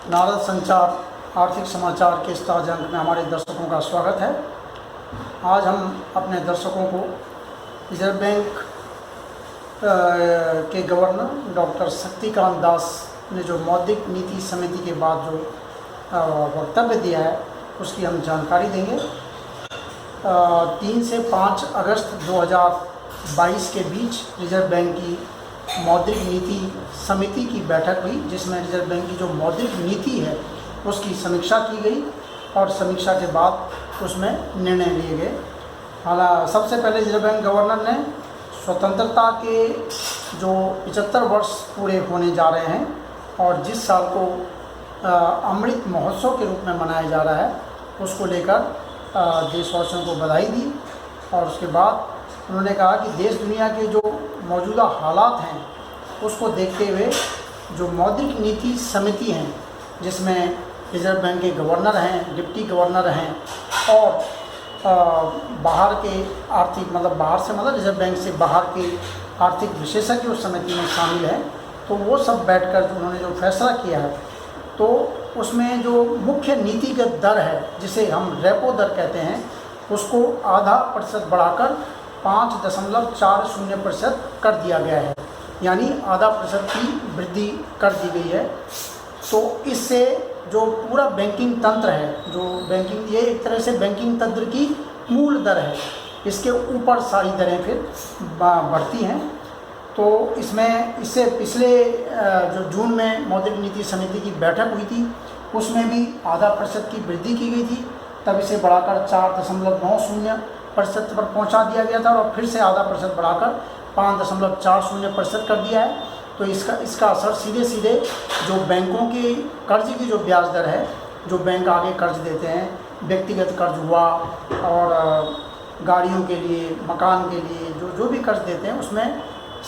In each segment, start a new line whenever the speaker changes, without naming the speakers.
नारद संचार आर्थिक समाचार के इस ताज़ा अंक में हमारे दर्शकों का स्वागत है। आज हम अपने दर्शकों को रिजर्व बैंक के गवर्नर डॉक्टर शक्तिकांत दास ने जो मौद्रिक नीति समिति के बाद जो वक्तव्य दिया है उसकी हम जानकारी देंगे। 3 से 5 अगस्त 2022 के बीच रिजर्व बैंक की मौद्रिक नीति समिति की बैठक हुई, जिसमें रिजर्व बैंक की जो मौद्रिक नीति है उसकी समीक्षा की गई और समीक्षा के बाद उसमें निर्णय लिए गए। हालांकि सबसे पहले रिजर्व बैंक गवर्नर ने स्वतंत्रता के जो 75 वर्ष पूरे होने जा रहे हैं और जिस साल को अमृत महोत्सव के रूप में मनाया जा रहा है उसको लेकर देशवासियों को बधाई दी। और उसके बाद उन्होंने कहा कि देश दुनिया के जो मौजूदा हालात हैं उसको देखते हुए जो मौद्रिक नीति समिति हैं, जिसमें रिजर्व बैंक के गवर्नर हैं, डिप्टी गवर्नर हैं और बाहर के आर्थिक बाहर से रिजर्व बैंक से बाहर के आर्थिक विशेषज्ञ उस समिति में शामिल हैं, तो वो सब बैठकर उन्होंने जो फैसला किया है तो उसमें जो मुख्य नीतिगत दर है जिसे हम रेपो दर कहते हैं उसको आधा प्रतिशत बढ़ाकर 5.40% कर दिया गया है, यानी आधा प्रतिशत की वृद्धि कर दी गई है। तो इससे जो पूरा बैंकिंग तंत्र है, जो बैंकिंग, ये एक तरह से बैंकिंग तंत्र की मूल दर है, इसके ऊपर सारी दरें फिर बढ़ती हैं। तो इससे पिछले जो जून में मौद्रिक नीति समिति की बैठक हुई थी उसमें भी आधा प्रतिशत की वृद्धि की गई थी, तब इसे बढ़ाकर 4.90% पर पहुंचा दिया गया था और फिर से आधा प्रतिशत बढ़ाकर 5.40% कर दिया है। तो इसका असर सीधे जो बैंकों की कर्ज की जो ब्याज दर है, जो बैंक आगे कर्ज देते हैं, व्यक्तिगत कर्ज हुआ और गाड़ियों के लिए, मकान के लिए जो भी कर्ज देते हैं उसमें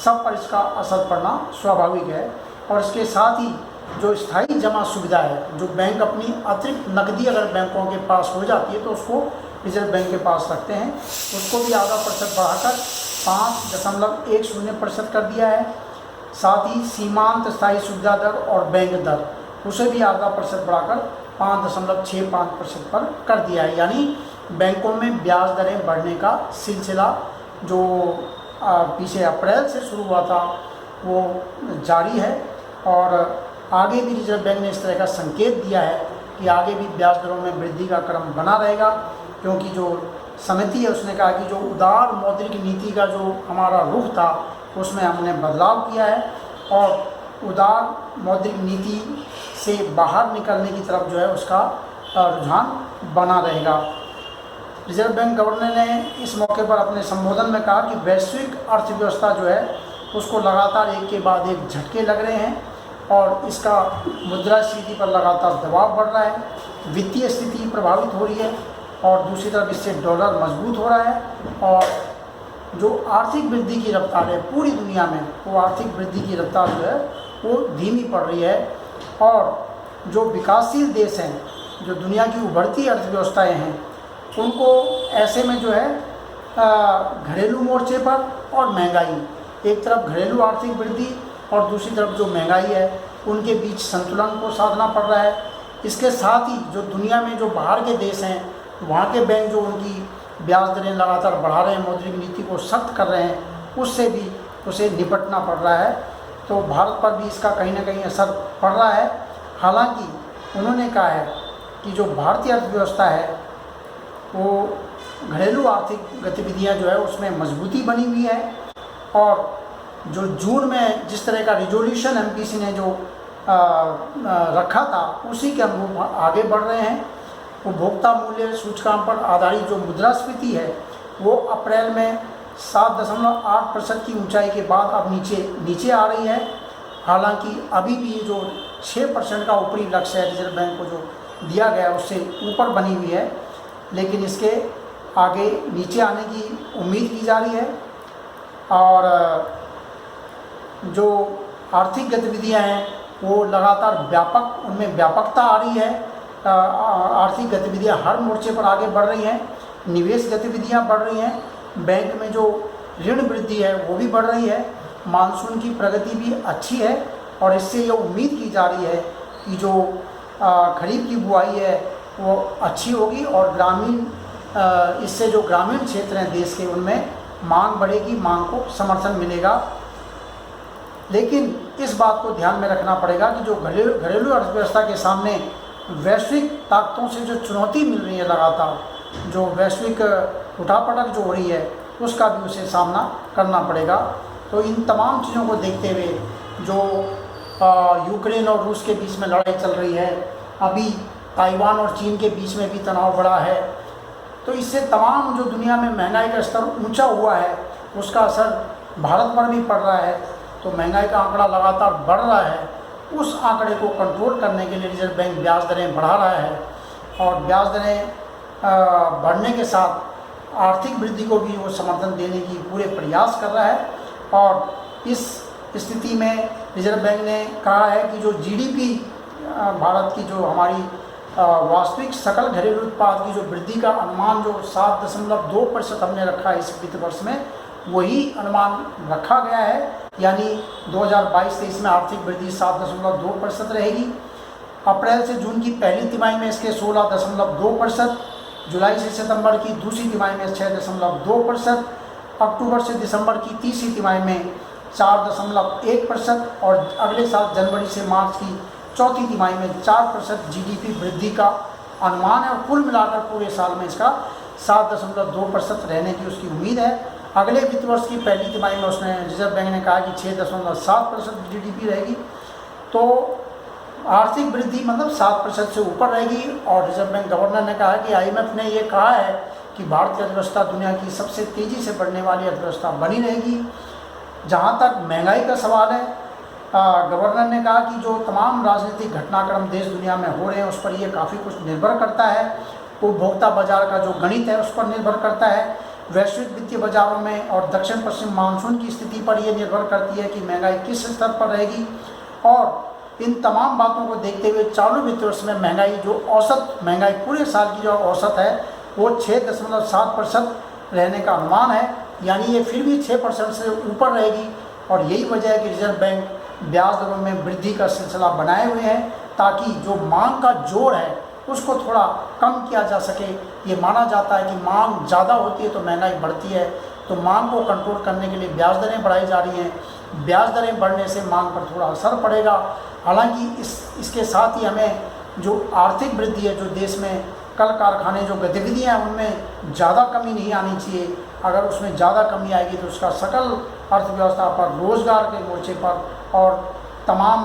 सब पर इसका असर पड़ना स्वाभाविक है। और इसके साथ ही जो स्थायी जमा सुविधा है, जो बैंक अपनी अतिरिक्त नकदी अगर बैंकों के पास हो जाती है तो उसको रिजर्व बैंक के पास रखते हैं, उसको भी आधा प्रतिशत बढ़ाकर 5.10% कर दिया है। साथ ही सीमांत स्थायी सुविधा दर और बैंक दर उसे भी आधा प्रतिशत बढ़ाकर 5.65% पर कर दिया है। यानी बैंकों में ब्याज दरें बढ़ने का सिलसिला जो पीछे अप्रैल से शुरू हुआ था वो जारी है और आगे भी रिजर्व बैंक ने इस तरह का संकेत दिया है कि आगे भी ब्याज दरों में वृद्धि का क्रम बना रहेगा, क्योंकि जो समिति है उसने कहा कि जो उदार मौद्रिक नीति का जो हमारा रुख था उसमें हमने बदलाव किया है और उदार मौद्रिक नीति से बाहर निकलने की तरफ जो है उसका रुझान बना रहेगा। रिजर्व बैंक गवर्नर ने इस मौके पर अपने संबोधन में कहा कि वैश्विक अर्थव्यवस्था जो है उसको लगातार एक के बाद एक झटके लग रहे हैं और इसका मुद्रास्फीति पर लगातार दबाव बढ़ रहा है, वित्तीय स्थिति प्रभावित हो रही है और दूसरी तरफ इससे डॉलर मजबूत हो रहा है और जो आर्थिक वृद्धि की रफ्तार है पूरी दुनिया में, वो आर्थिक वृद्धि की रफ्तार जो है वो धीमी पड़ रही है। और जो विकासशील देश हैं, जो दुनिया की उभरती अर्थव्यवस्थाएं हैं, उनको ऐसे में जो है घरेलू मोर्चे पर और महंगाई, एक तरफ घरेलू आर्थिक वृद्धि और दूसरी तरफ जो महंगाई है, उनके बीच संतुलन को साधना पड़ रहा है। इसके साथ ही जो दुनिया में जो बाहर के देश हैं वहाँ के बैंक जो उनकी ब्याज दरें लगातार बढ़ा रहे हैं, मौद्रिक नीति को सख्त कर रहे हैं, उससे भी उसे निपटना पड़ रहा है। तो भारत पर भी इसका कहीं ना कहीं असर पड़ रहा है। हालांकि उन्होंने कहा है कि जो भारतीय अर्थव्यवस्था है वो घरेलू आर्थिक गतिविधियां जो है उसमें मजबूती बनी हुई है और जो जून में जिस तरह का रिजोल्यूशन एमपीसी ने जो रखा था उसी के अनुरूप आगे बढ़ रहे हैं। उपभोक्ता मूल्य सूचकांक पर आधारित जो मुद्रास्फीति है वो अप्रैल में 7.8% की ऊंचाई के बाद अब नीचे आ रही है। हालांकि अभी भी जो 6% का ऊपरी लक्ष्य है रिजर्व बैंक को जो दिया गया है उससे ऊपर बनी हुई है, लेकिन इसके आगे नीचे आने की उम्मीद की जा रही है। और जो आर्थिक गतिविधियां हैं वो लगातार उनमें व्यापकता आ रही है। आर्थिक गतिविधियां हर मोर्चे पर आगे बढ़ रही हैं, निवेश गतिविधियां बढ़ रही हैं, बैंक में जो ऋण वृद्धि है वो भी बढ़ रही है, मानसून की प्रगति भी अच्छी है और इससे ये उम्मीद की जा रही है कि जो खरीफ की बुआई है वो अच्छी होगी और ग्रामीण इससे जो ग्रामीण क्षेत्र हैं देश के उनमें मांग बढ़ेगी, मांग को समर्थन मिलेगा। लेकिन इस बात को ध्यान में रखना पड़ेगा कि जो घरेलू अर्थव्यवस्था के सामने वैश्विक ताकतों से जो चुनौती मिल रही है, लगातार जो वैश्विक उठापटक जो हो रही है उसका भी उसे सामना करना पड़ेगा। तो इन तमाम चीज़ों को देखते हुए जो यूक्रेन और रूस के बीच में लड़ाई चल रही है, अभी ताइवान और चीन के बीच में भी तनाव बढ़ा है, तो इससे तमाम जो दुनिया में महंगाई का स्तर ऊंचा हुआ है उसका असर भारत पर भी पड़ रहा है। तो महंगाई का आंकड़ा लगातार बढ़ रहा है, उस आंकड़े को कंट्रोल करने के लिए रिजर्व बैंक ब्याज दरें बढ़ा रहा है और ब्याज दरें बढ़ने के साथ आर्थिक वृद्धि को भी वो समर्थन देने की पूरे प्रयास कर रहा है। और इस स्थिति में रिजर्व बैंक ने कहा है कि जो जीडीपी भारत की जो हमारी वास्तविक सकल घरेलू उत्पाद की जो वृद्धि का अनुमान जो 7.2% हमने रखा है इस वित्त वर्ष में, वही अनुमान रखा गया है। यानी 2022-23 में आर्थिक वृद्धि 7.2% रहेगी। अप्रैल से जून की पहली तिमाही में इसके 16.2%, जुलाई से सितंबर की दूसरी तिमाही में 6.2%, अक्टूबर से दिसंबर की तीसरी तिमाही में 4.1% और अगले साल जनवरी से मार्च की चौथी तिमाही में 4% जीडीपी वृद्धि का अनुमान है। और कुल मिलाकर पूरे साल में इसका 7.2% रहने की उसकी उम्मीद है। अगले वित्त वर्ष की पहली तिमाही में उसने रिजर्व बैंक ने कहा कि 6.7% जीडीपी रहेगी। तो आर्थिक वृद्धि मतलब 7% से ऊपर रहेगी। और रिजर्व बैंक गवर्नर ने कहा कि आईएमएफ ने ये कहा है कि भारतीय अर्थव्यवस्था दुनिया की सबसे तेज़ी से बढ़ने वाली अर्थव्यवस्था बनी रहेगी। जहाँ तक महंगाई का सवाल है, गवर्नर ने कहा कि जो तमाम राजनीतिक घटनाक्रम देश दुनिया में हो रहे हैं उस पर ये काफ़ी कुछ निर्भर करता है। उपभोक्ता बाजार का जो गणित है उस पर निर्भर करता है। वैश्विक वित्तीय बाजारों में और दक्षिण पश्चिम मानसून की स्थिति पर यह निर्भर करती है कि महंगाई किस स्तर पर रहेगी। और इन तमाम बातों को देखते हुए चालू वित्त वर्ष में महंगाई जो औसत महंगाई पूरे साल की जो औसत है वो 6.7% रहने का अनुमान है। यानी ये फिर भी 6% से ऊपर रहेगी। और यही वजह है कि रिजर्व बैंक ब्याज दरों में वृद्धि का सिलसिला बनाए हुए हैं ताकि जो मांग का जोर है उसको थोड़ा कम किया जा सके। ये माना जाता है कि मांग ज़्यादा होती है तो महंगाई बढ़ती है, तो मांग को कंट्रोल करने के लिए ब्याज दरें बढ़ाई जा रही हैं। ब्याज दरें बढ़ने से मांग पर थोड़ा असर पड़ेगा। हालांकि इसके साथ ही हमें जो आर्थिक वृद्धि है, जो देश में कल कारखाने जो गतिविधियाँ हैं उनमें ज़्यादा कमी नहीं आनी चाहिए। अगर उसमें ज़्यादा कमी आएगी तो उसका सकल अर्थव्यवस्था पर, रोज़गार के मोर्चे पर और तमाम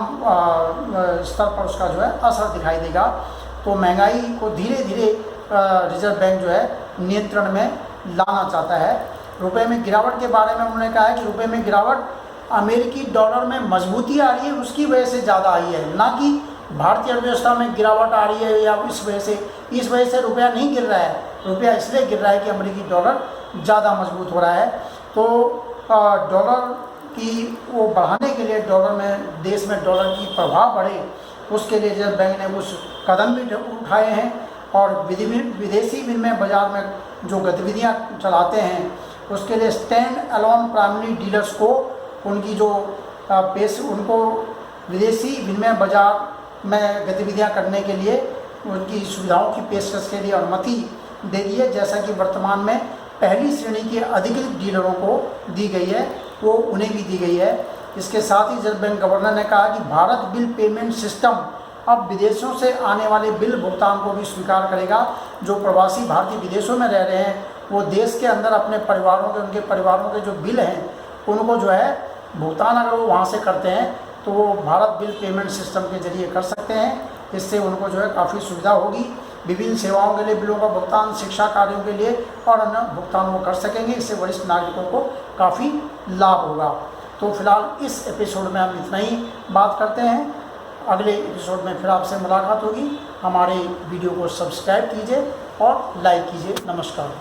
स्तर पर उसका जो है असर दिखाई देगा। तो महंगाई को धीरे धीरे रिजर्व बैंक जो है नियंत्रण में लाना चाहता है। रुपए में गिरावट के बारे में उन्होंने कहा है कि रुपए में गिरावट अमेरिकी डॉलर में मजबूती आ रही है उसकी वजह से ज़्यादा आई है, ना कि भारतीय अर्थव्यवस्था में गिरावट आ रही है या इस वजह से रुपया नहीं गिर रहा है। रुपया इसलिए गिर रहा है कि अमेरिकी डॉलर ज़्यादा मजबूत हो रहा है। तो डॉलर की वो बढ़ाने के लिए डॉलर में देश में डॉलर की प्रभाव बढ़े उसके लिए रिजर्व बैंक ने उस कदम भी उठाए हैं। और विदेशी विनिमय बाजार में जो गतिविधियां चलाते हैं उसके लिए स्टैंड अलोन प्राइमरी डीलर्स को उनकी जो उनको विदेशी विनिमय बाजार में गतिविधियां करने के लिए उनकी सुविधाओं की पेशकश के लिए अनुमति दे दी है। जैसा कि वर्तमान में पहली श्रेणी के अधिकृत डीलरों को दी गई है वो उन्हें भी दी गई है। इसके साथ ही रिजर्व बैंक गवर्नर ने कहा कि भारत बिल पेमेंट सिस्टम अब विदेशों से आने वाले बिल भुगतान को भी स्वीकार करेगा। जो प्रवासी भारतीय विदेशों में रह रहे हैं वो देश के अंदर अपने उनके परिवारों के जो बिल हैं उनको जो है भुगतान अगर वो वहाँ से करते हैं तो वो भारत बिल पेमेंट सिस्टम के जरिए कर सकते हैं। इससे उनको जो है काफ़ी सुविधा होगी। विभिन्न सेवाओं के लिए बिलों का भुगतान, शिक्षा कार्यों के लिए और अन्य भुगतान वो कर सकेंगे। इससे वरिष्ठ नागरिकों को काफ़ी लाभ होगा। तो फिलहाल इस एपिसोड में हम इतना ही बात करते हैं। अगले एपिसोड में फिर आपसे मुलाकात होगी। हमारे वीडियो को सब्सक्राइब कीजिए और लाइक कीजिए। नमस्कार।